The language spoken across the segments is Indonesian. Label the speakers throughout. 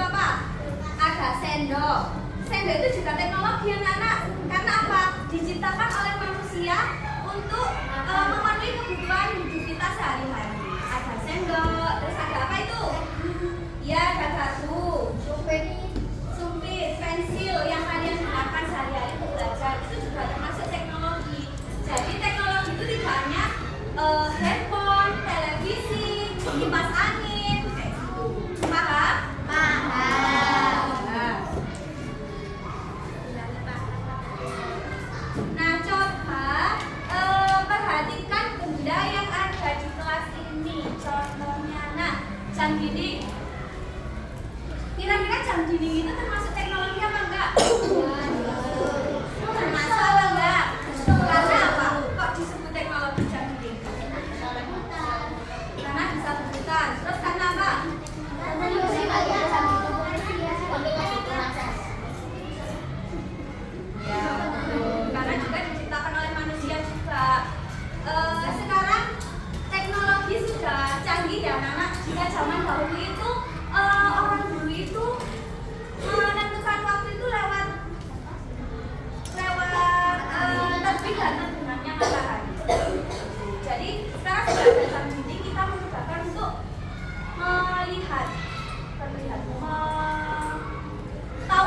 Speaker 1: itu apa? Ada sendok. Sendok itu juga teknologi anak-anak. Karena apa? Diciptakan oleh manusia untuk memenuhi kebutuhan hidup kita sehari-hari. Ada sendok, terus ada apa itu? Ya, ada garpu, sumpit, pensil yang kalian gunakan sehari-hari untuk belajar. Itu juga termasuk teknologi. Jadi teknologi itu tidak hanya handphone, televisi, kipas angin, kayak gitu. Paham? Paham. Nah, coba perhatikan benda yang ada di kelas ini. Contohnya, nah, jam dinding. Kira-kira jam dinding itu termasuk teknologi apa enggak? Termasuk apa enggak? Karena apa? Kok disebut teknologi jam dinding? Karena bisa berputar. Terus karena apa? Ya, karena juga diciptakan oleh manusia juga. Sekarang teknologi sudah canggih ya anak-anak. Jika zaman dahulu itu orang dulu itu menentukan waktu itu lewat terbit dan terbenamnya matahari. Jadi sekarang sudah ada jam dinding, kita memudahkan untuk melihat, tahu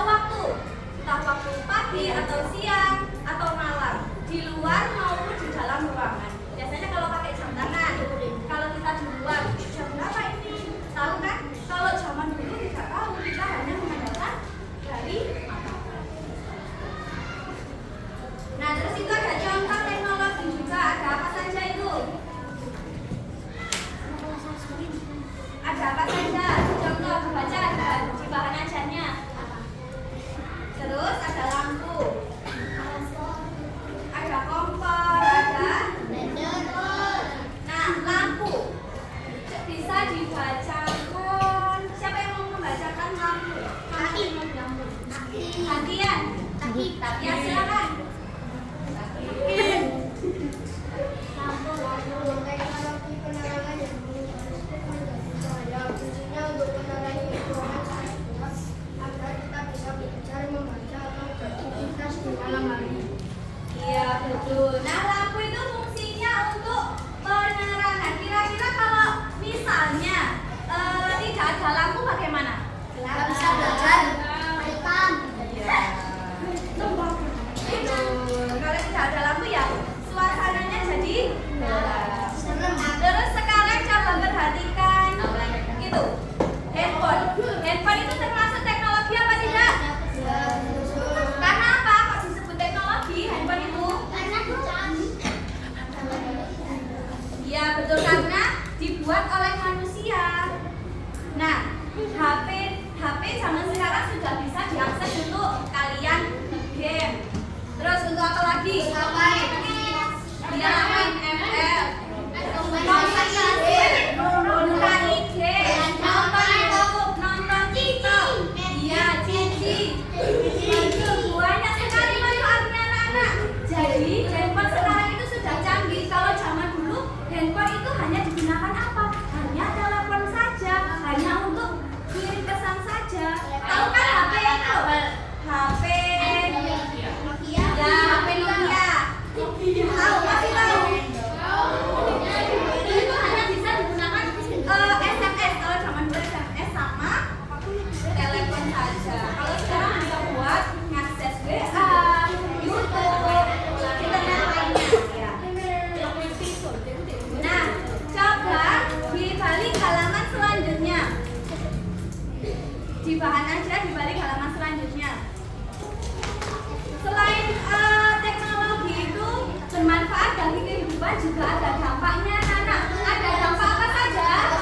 Speaker 1: waktu pagi atau siang atau malam di luar maupun di dalam ruangan. Biasanya kalau pakai jam tangan, kalau kita di luar jam berapa ini? Tahu kan? Kalau zaman dulu tidak tahu, kita hanya mengandalkan dari matahari. Nah, terus itu ada contoh teknologi juga. Ada apa saja itu? Ada apa saja? Contoh dibaca di bahan ajarnya. Terus ada lampu, ada kompor, ada blender. Nah, lampu bisa dibacakan. Siapa yang mau membacakan lampu? Hadian. Ya, silakan.
Speaker 2: Teknologi penerangan yang saya fungsinya untuk menerangi ruangan saya agar kita bisa belajar membaca atau beraktivitas di malam hari.
Speaker 1: Iya, betul. Nah, lampu itu fungsinya untuk penerangan. Kira-kira kalau misalnya tidak ada lampu bagaimana?
Speaker 2: Nggak bisa belajar. Hitam.
Speaker 1: Iya. Betul. Kalau tidak ada lampu ya suasananya jadi gelap. Terus sekarang coba perhatikan itu handphone. Handphone itu termasuk teknologi apa tidak? Karena apa? Kok disebut teknologi handphone itu? Iya, betul, karena dibuat oleh manusia. Nah, HP zaman sekarang sudah bisa diakses untuk kalian game. Terus untuk apa lagi? Main ML, nonton IG, nonton YouTube, nonton TikTok. Iya, Cici. Itu banyak sekali manfaatnya anak-anak. Jadi handphone sekarang itu sudah canggih. Kalau zaman dulu handphone itu hanya digunakan apa? Hanya telepon saja, hanya untuk kirim pesan saja. Tahu kan HP itu? HP ya, HP Nokia. Tahu, pasti tahu. Itu hanya bisa digunakan SMS. Kalau zaman dulu SMS sama telepon saja. Kalau sekarang bisa buat ngakses WA, YouTube, internet lainnya. Ya. Nah, coba dibalik halaman selanjutnya. Di bahan aja dibalik halaman selanjutnya. Selain teknologi itu bermanfaat bagi kehidupan, juga ada dampaknya, anak. Ada dampak apa saja?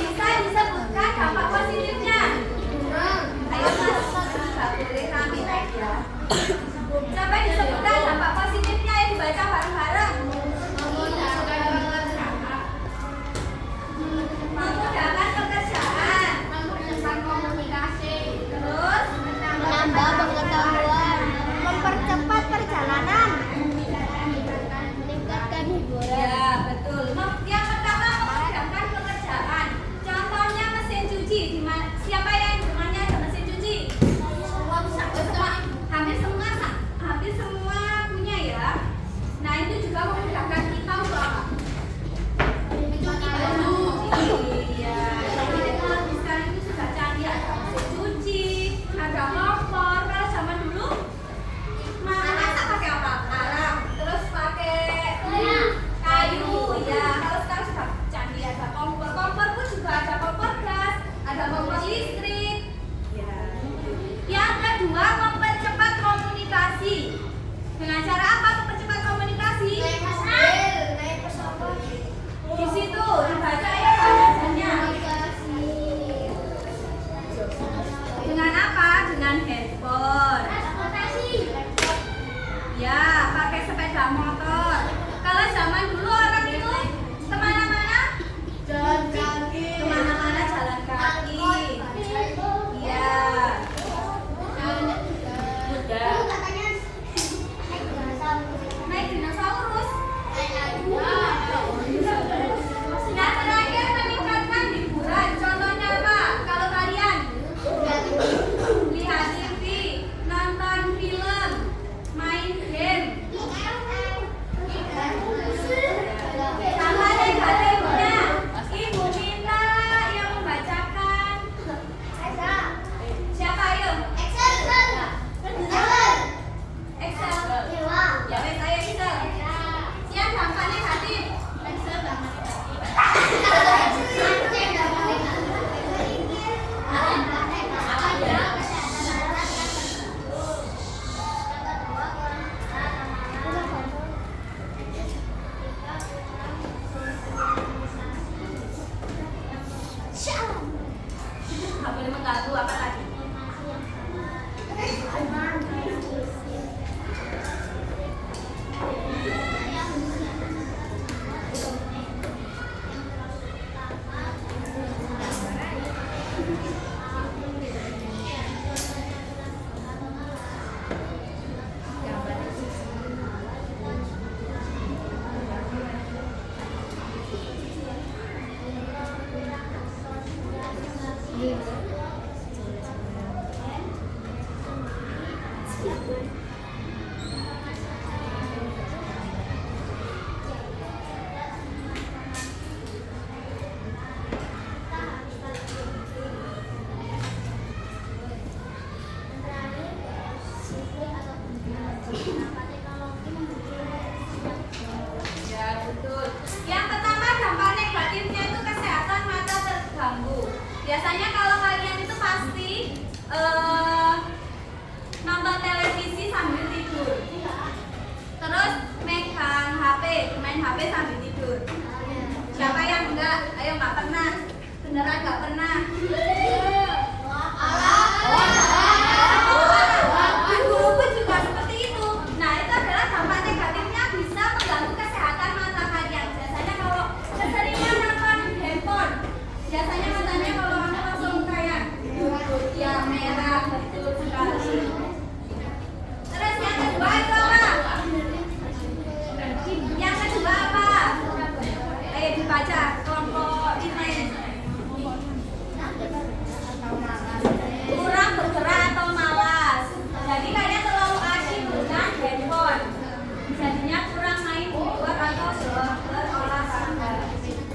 Speaker 1: Bisa disebutkan dampak positifnya. Ayo mas, nggak boleh rame ya. Coba disebutkan dampak positifnya, ya dibaca bareng-bareng. Memudahkan pekerjaan,
Speaker 2: komunikasi,
Speaker 1: terus
Speaker 2: menambah pengetahuan, mempercepat perjalanan, meningkatkan
Speaker 1: dengan handphone. Ya, pakai sepeda motor. Kalau zaman dulu orang itu kemana-mana
Speaker 2: Jalan kaki.
Speaker 1: kemana-mana jalan kaki. Iya. Naik dinosaurus. Yang terakhir meningkatkan hiburan. Contohnya apa? Kalau kalian lihat TV, nonton film, main game. Tambah negatifnya, Ibu minta yang membacakan. Siapa ayo? Excel. Ya wes saya Excel. Yang dampak negatif. Nggak boleh mengganggu apa tadi? Ya betul. Yang pertama dampak negatifnya itu kesehatan mata terganggu. Biasanya kalau kalian itu pasti nonton televisi sambil tidur. Terus megang HP, main HP sambil tidur. Siapa yang enggak? Ayo nggak pernah. Beneran nggak pernah. Di guruku juga seperti itu. Nah itu adalah dampak negatifnya bisa mengganggu kesehatan mata kalian. Biasanya kalau keseringan nonton handphone, biasanya matanya kalau langsung kayak ya merah betul sekali. Terus yang kedua itu apa? Yang kedua apa? Ayo dibaca kelompok ini. Kurang bergerak atau malas. Jadi kalian terlalu asyik dengan handphone. Jadinya kurang main di luar atau berolahraga.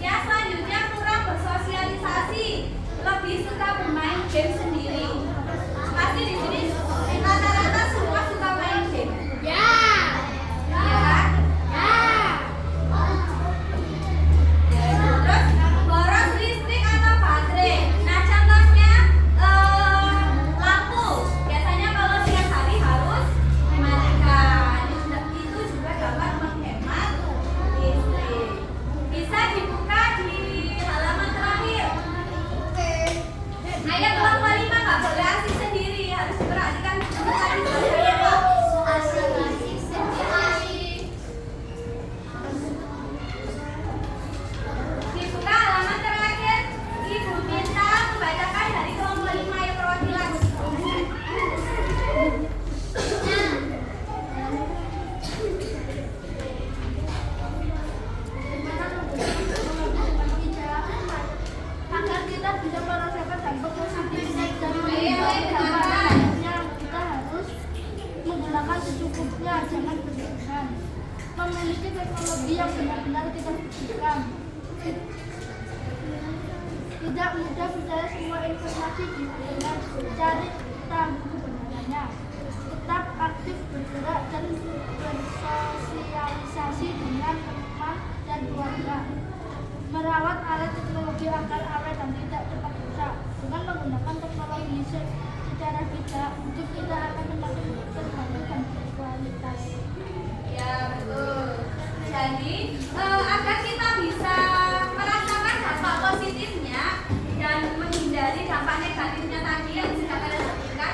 Speaker 1: Yang selanjutnya kurang bersosialisasi. Lebih suka bermain game sendiri. Pasti di sini rata-rata semua suka main game. Ya kan? Terus boros listrik atau baterai. Nah contohnya lampu. Biasanya kalau siang hari harus dimatikan. Itu juga dapat menghemat listrik. Bisa dibuka di halaman terakhir. Ayat kelompok 5 nggak boleh asik sendiri. Harus diperhatikan betul tadi bacanya Pak. Dibuka halaman terakhir. Ibu minta membacakan dari kelompok 5 yang perwakilan.
Speaker 2: Agar kita bisa merasakan dampak positif dan
Speaker 1: Ayo,
Speaker 2: dampak
Speaker 1: dengarkan.
Speaker 2: negatifnya, kita harus menggunakan secukupnya, jangan berlebihan. Memiliki teknologi yang benar-benar kita butuhkan. Tidak mudah percaya semua informasi di internet. Cari tahu kebenarannya. Tetap aktif bergerak dan bersosialisasi dengan teman dan keluarga. Merawat alat teknologi agar awet dan tidak cepat rusak. Dengan menggunakan teknologi secara bijak, hidup kita akan semakin terbantu dan berkualitas.
Speaker 1: Ya betul. Jadi agar kita bisa merasakan dampak positifnya dan menghindari dampak negatifnya tadi yang sudah kalian sebutkan,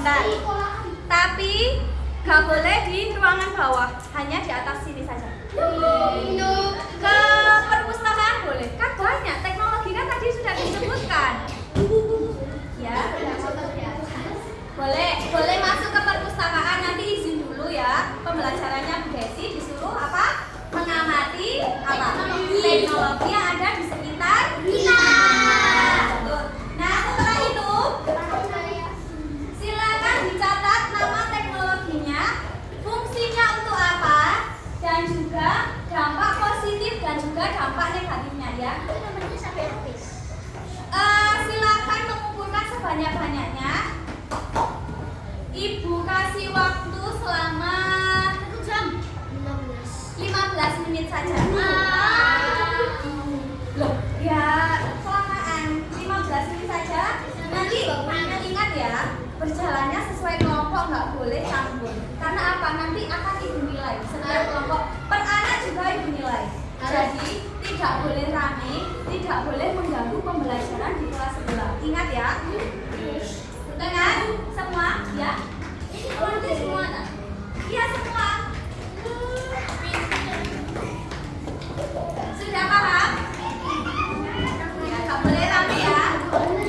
Speaker 1: sebentar. Tapi gak boleh di ruangan bawah, hanya di atas sini saja. Ke perpustakaan boleh, kan banyak teknologi kan tadi sudah disebutkan. Ya, boleh masuk ke perpustakaan, nanti izin dulu ya. Pembelajarannya Bu Desi disuruh apa? Mengamati apa? Teknologi yang ada di sekitar kita. Nah, setelah itu silakan dicatat nama teknologinya, fungsinya untuk apa, dan juga dampak positif dan juga dampak negatifnya ya. Silakan mengumpulkan sebanyak-banyaknya. Ibu kasih waktu selama 15 menit saja. Loh, ya kelamaan 15 menit saja. Nanti ingat ya, berjalannya sesuai kelompok, nggak boleh campur. Karena apa? Nanti akan ibu nilai. Setiap kelompok per anak juga ibu nilai. Jadi tidak boleh rame, tidak boleh mengganggu pembelajaran di kelas sebelah. Ingat ya. Dengan semua ya. Nanti semua tak? Iya semua. Sudah paham? Ya, nggak boleh rame ya.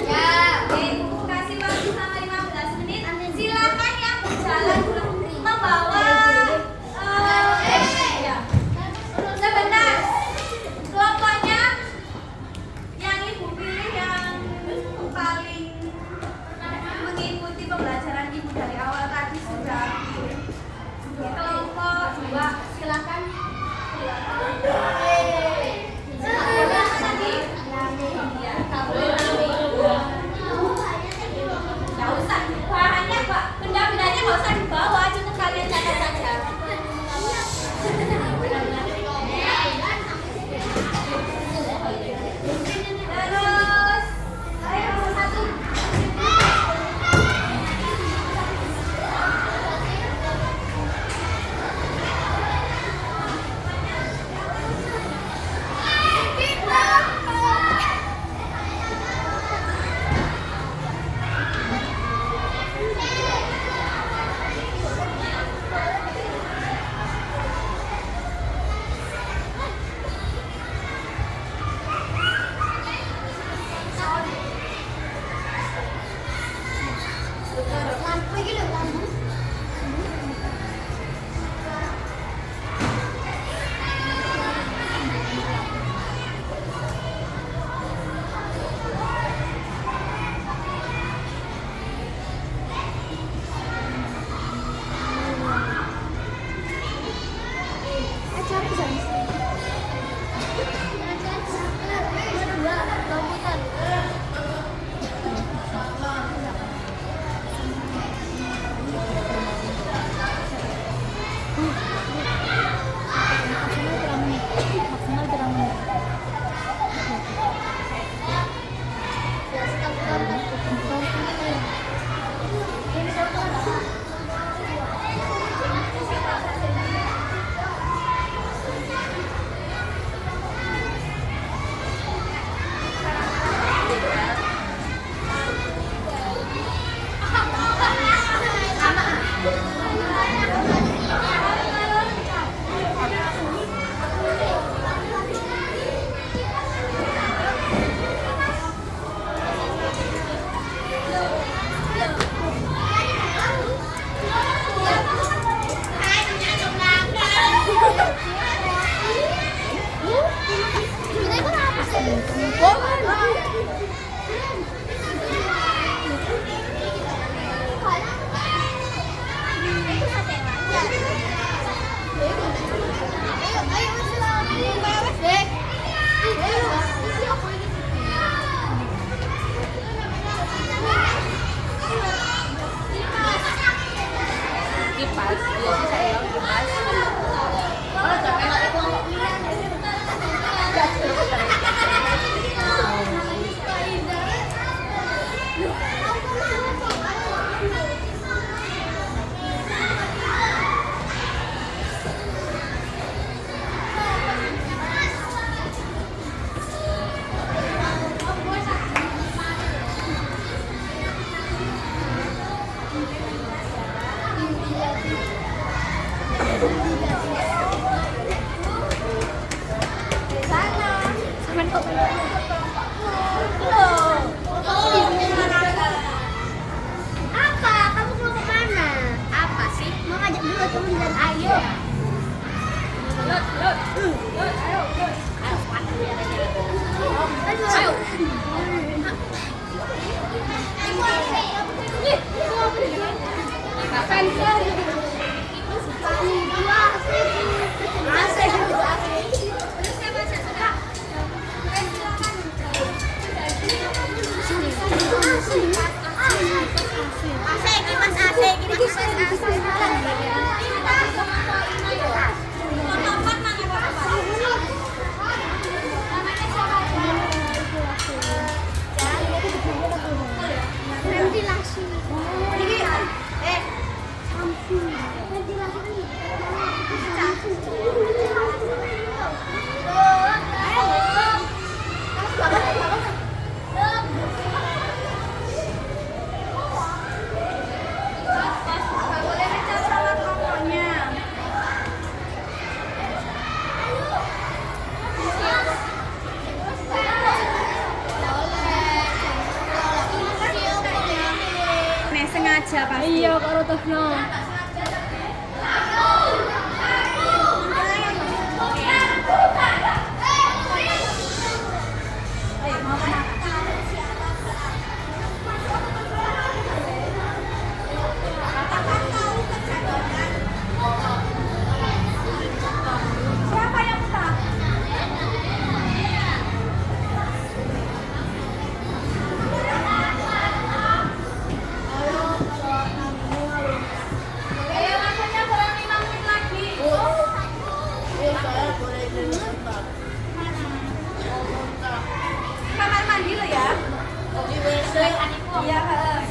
Speaker 1: Ya, oke. Kasih waktu sama 15 menit. Silakan yang berjalan membawa ya. Sebentar. Kelompoknya yang ibu pilih yang paling mengikuti
Speaker 2: Apa? Kamu mau kemana? Apa sih? Mau ngajak dulu temen dan ayo. Ayo. Ventilasi.
Speaker 1: Nggak boleh ngecap salat rokoknya. Nih sengaja pasti.
Speaker 3: Iya, kok rotohno.
Speaker 1: Siapa yang utang? Makanya kurang 5 menit lagi. Kamar mandi lo ya? Iya, heeh.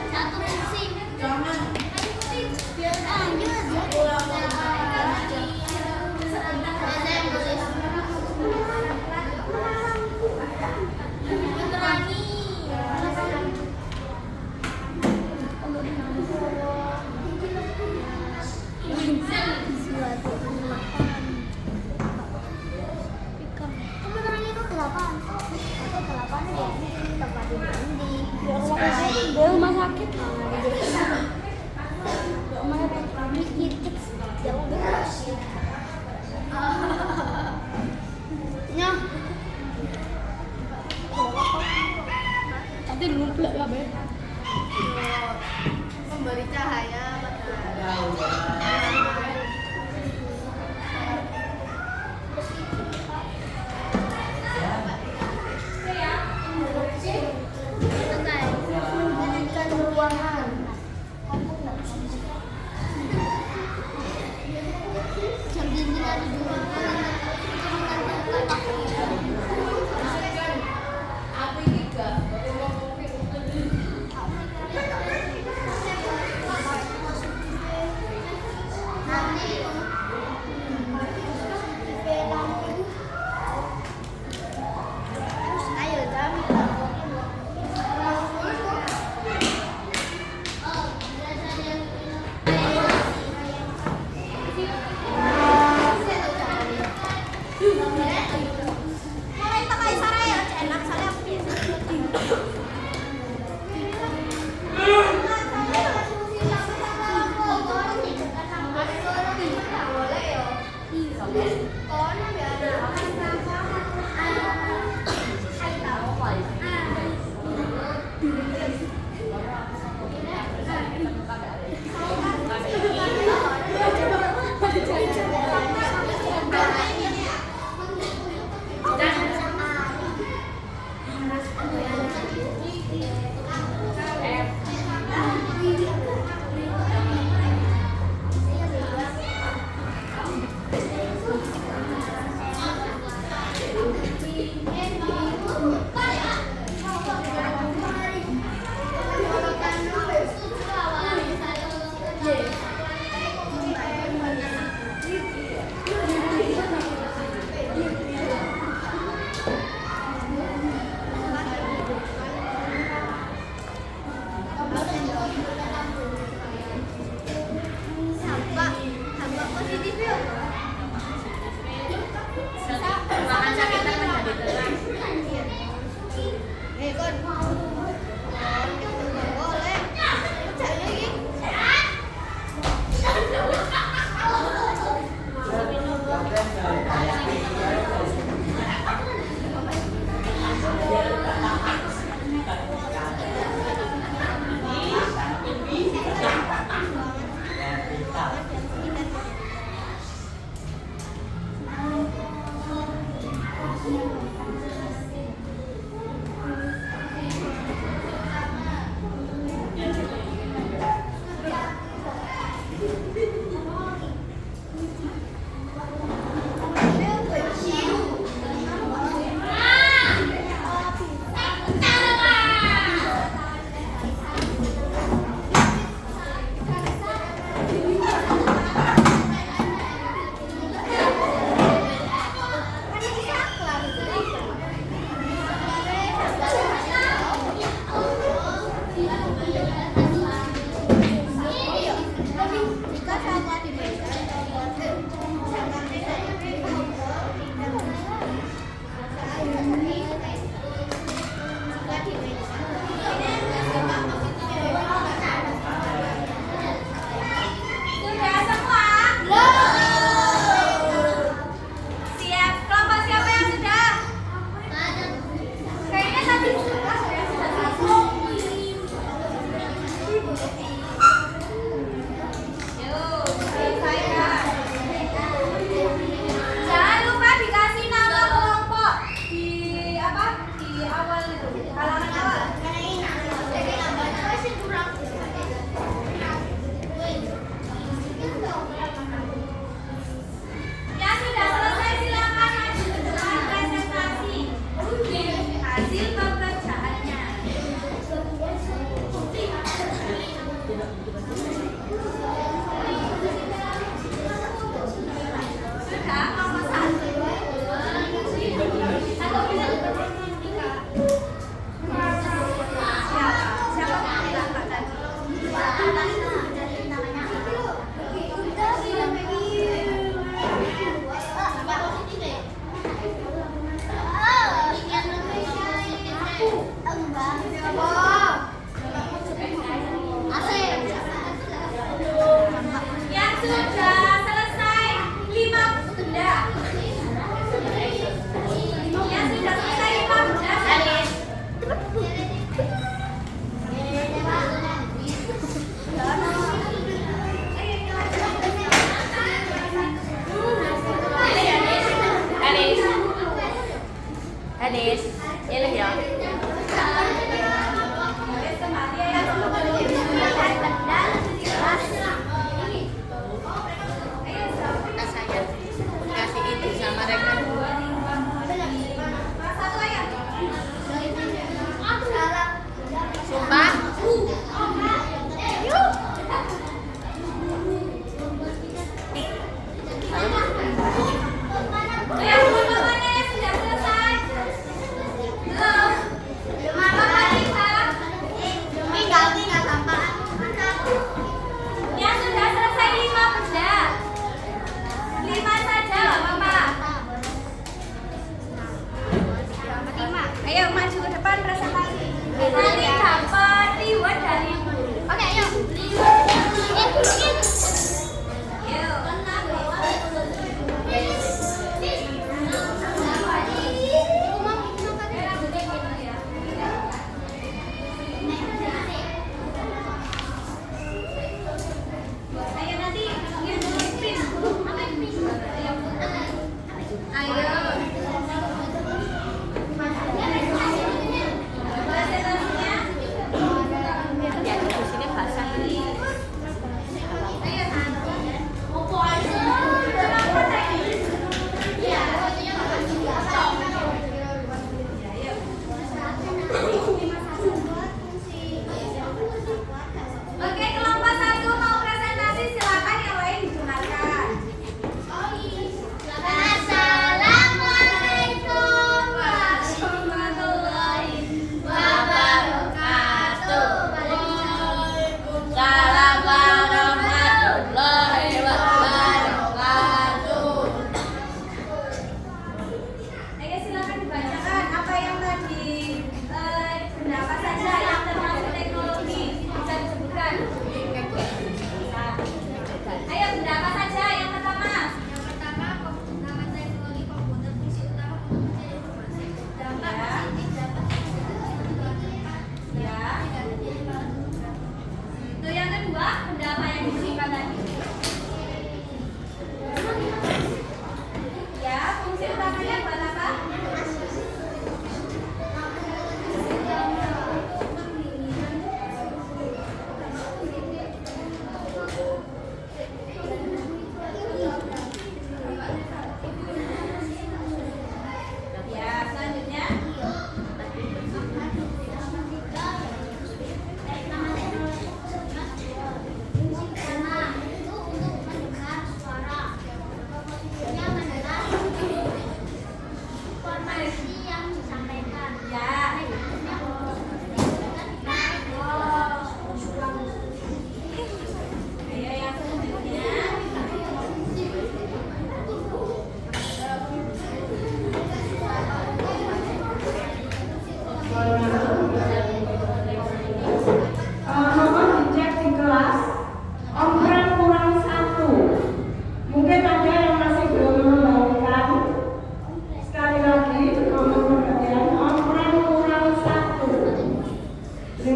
Speaker 2: Satu memberi cahaya pada memberikan ruangan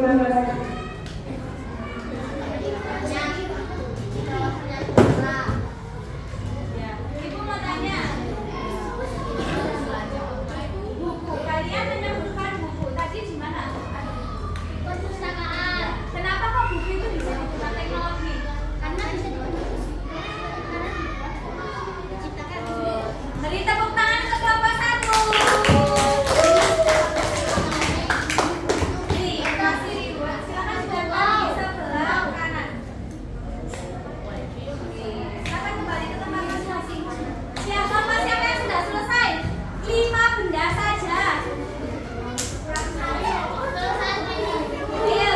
Speaker 3: Terima kasih.
Speaker 1: Ya, Ibu mau tanya. Buku, kalian menemukan buku tadi di mana?
Speaker 2: Perpustakaan.
Speaker 1: Kenapa kok buku itu bisa digunakan teknologi?
Speaker 2: Karena bisa diciptakan.
Speaker 1: Beri tepuk tangan ke kelompok 1. Nih, kasih ribuan. Silakan ditempel di sebelah kanan. Oke, silakan kembali ke tempat masing-masing. Siapa yang sudah selesai? 5 benda saja. Iya.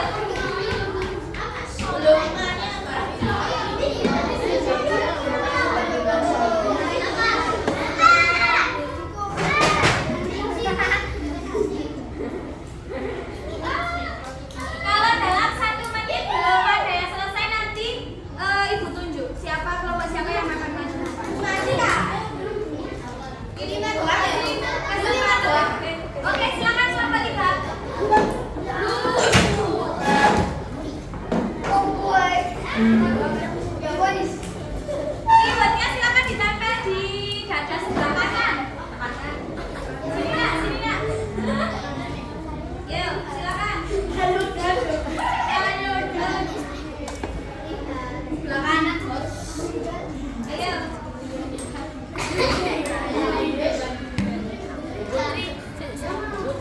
Speaker 1: Kalau dalam 1 menit belum ada yang selesai nanti Ibu tunjuk siapa kelompok siapa yang akan maju. Maju Kak. Ini mah doang ya. Ini mah doang. Oke, silakan kelompok 3. Keyboardnya silakan ditempel di dada sebelah kanan. Sini nak, sini nak. Yuk, silakan. Halo, sebelah kanan, Bos. Ayo.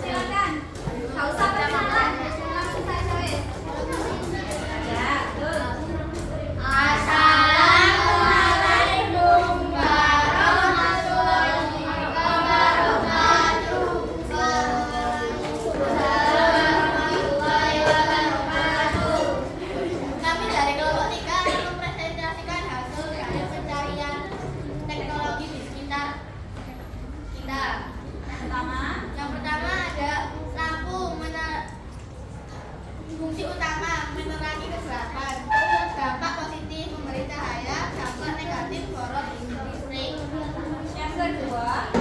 Speaker 1: Silakan. Enggak usah perkenalan, langsung saja wes. Ya, tuh. Assalamualaikum warahmatullahi wabarakatuh. Warahmatullahi wabarakatuh.
Speaker 2: Kami dari kelompok 3 akan mempresentasikan hasil dari pencarian teknologi di sekitar kita. Yang pertama ada lampu fungsi utama menerangi kegelapan. Dampak positif memberi cahaya, dampak negatif sorot listrik.
Speaker 1: Yang kedua,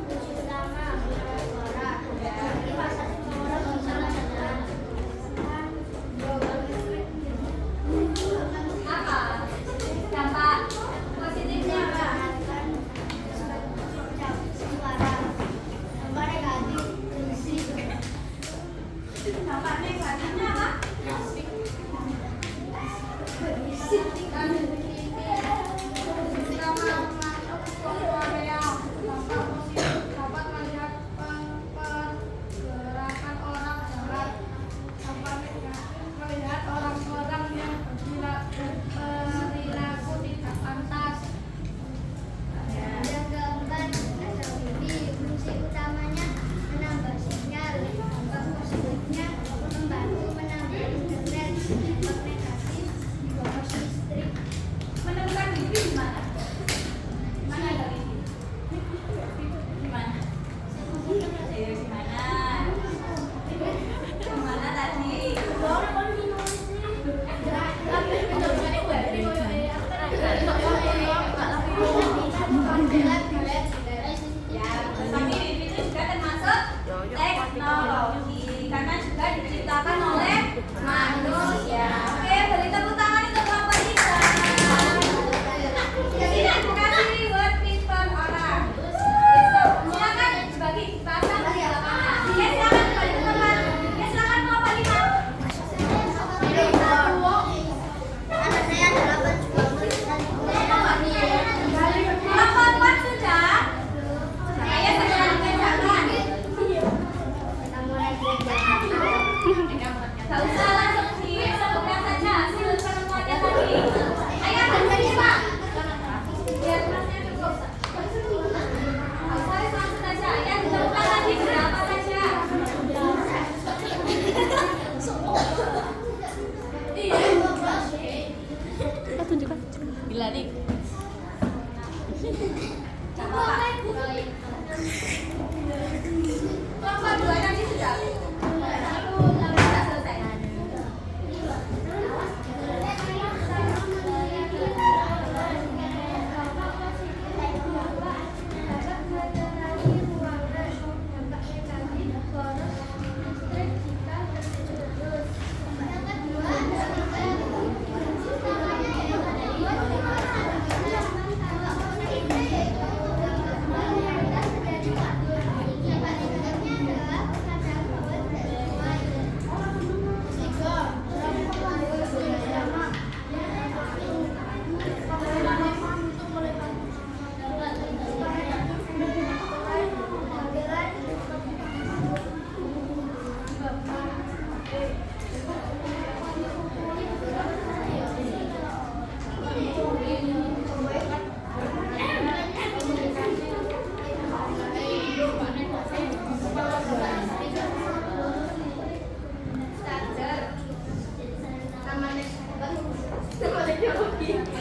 Speaker 2: Fungsi utama suara. Bagi masa orang bersama jalan.
Speaker 1: apa? Dampak positifnya apa? Dampak negatifnya apa?
Speaker 2: Dapat melihat pergerakan orang jalan, melihat orang-orang yang berperilaku tidak pantas.
Speaker 4: Yang keempat, ada wifi. Fungsi utamanya menambah sinyal. Dampak positifnya membantu menambah internet. Dampak negatif boros listrik.
Speaker 1: Menemukan wifi di mana? Mana ada wifi? Di mana? Di mana? Di mana tadi? Ya, tapi wifi itu juga termasuk teknologi karena juga diciptakan oleh manusia. Oke, beri tepuk tangan untuk kelompok 3. Jadi aku kasih word people orang. Silakan dibagi dipasang di lapangan. Ya, silakan kembali ke tempat. Ya, silakan kelompok 5.
Speaker 4: Anak saya 8 juga melihat
Speaker 1: Kelompok 4 sudah. Saya segera dikerjakan. Gak usah langsung disebutkan saja.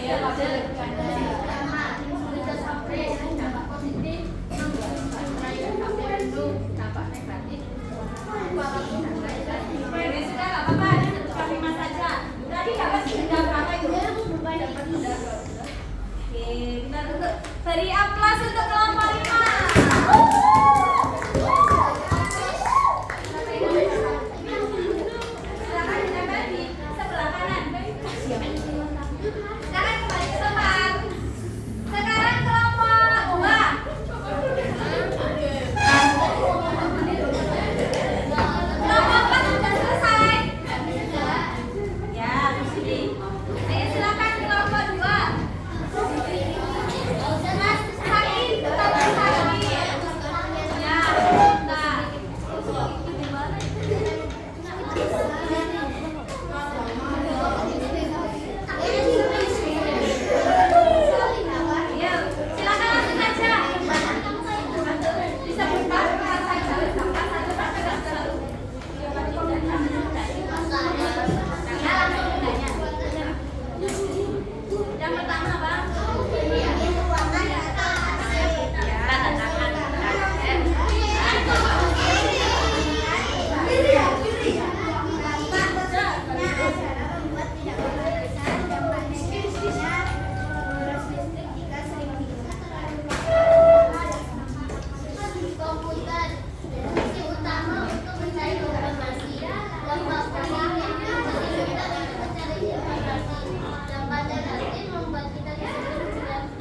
Speaker 1: Ini sudah nggak apa-apa, terima saja. Tadi dapat sudah berapa itu? Oke, kita untuk beri aplaus untuk kelompok 5. Silakan ditempel di sebelah kanan. Silakan kembali ke tempat. Sekarang kelompok 2. Kelompok 4 sudah selesai. Ya, di sini. Ayo silakan kelompok 2. Mas Sakit, tetap Sakit. Ya, bentar. Ayo, silakan langsung aja. Disebutkan rasa jauh sampai satu sampai satu. Yang pertama, Bang.
Speaker 4: Komputer, fungsi utama untuk mencari informasi. Lembaga penelitian membantu kita dalam mencari informasi. Lembaga penelitian membuat kita bisa mencari.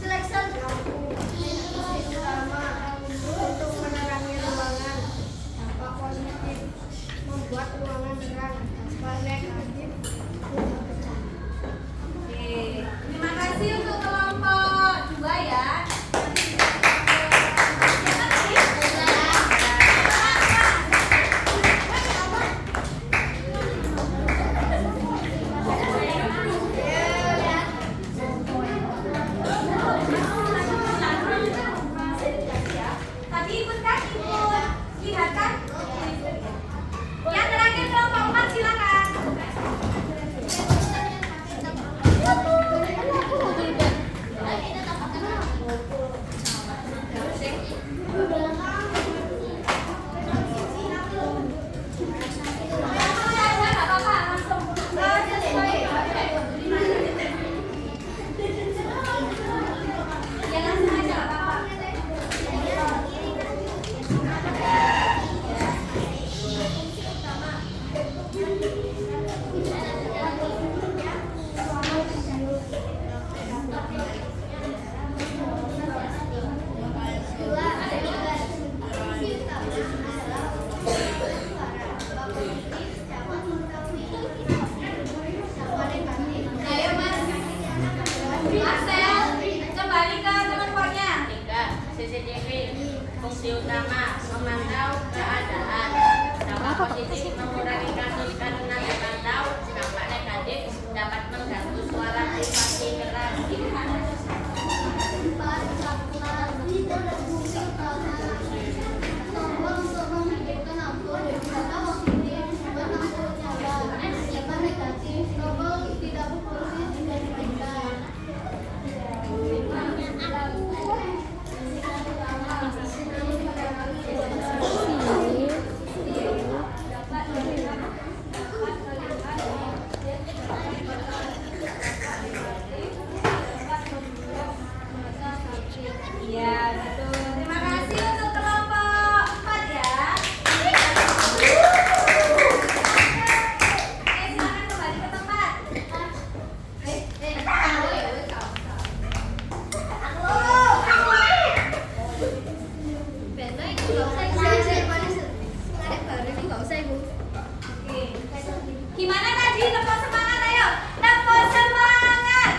Speaker 2: Selection utama untuk menerangi ruangan, dampak positif membuat ruangan terang, dampak negatif
Speaker 1: Oke, terima kasih untuk kelompok 2 ya. Tadi ikut kan? Ikut. Lihat kan? Yang terakhir kelompok 4 silakan. Ayo Mas. Marcel, kembali ke kelompoknya.
Speaker 3: 3. CCTV, fungsi utama memantau keadaan. Dampak positif mengurangi kasus karena terpantau. Dampak negatif dapat mengganggu suara privasi keras.
Speaker 4: Untuk menghidupkan lampu, dampak positif menampung nyala. Dampak negatif, kabel tidak berfungsi jika dipindah.
Speaker 1: Iya, betul. Terima kasih untuk kelompok 4 ya. Oke, silakan kembali ke tempat. Oke. Gimana tadi? Tepuk semangat ayo. Tepuk semangat.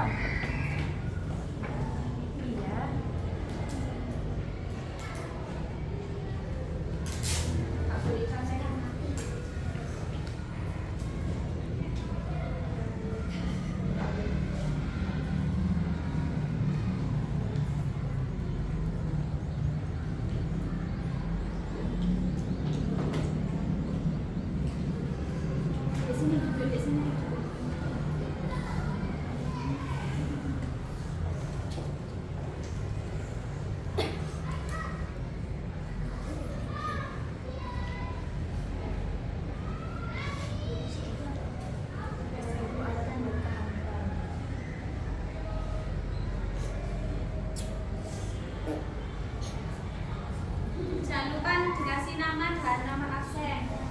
Speaker 1: Iya. Kak boleh contohkan aku. Di sini juga, di sini. Jangan lupa dikasih nama dan nama absen.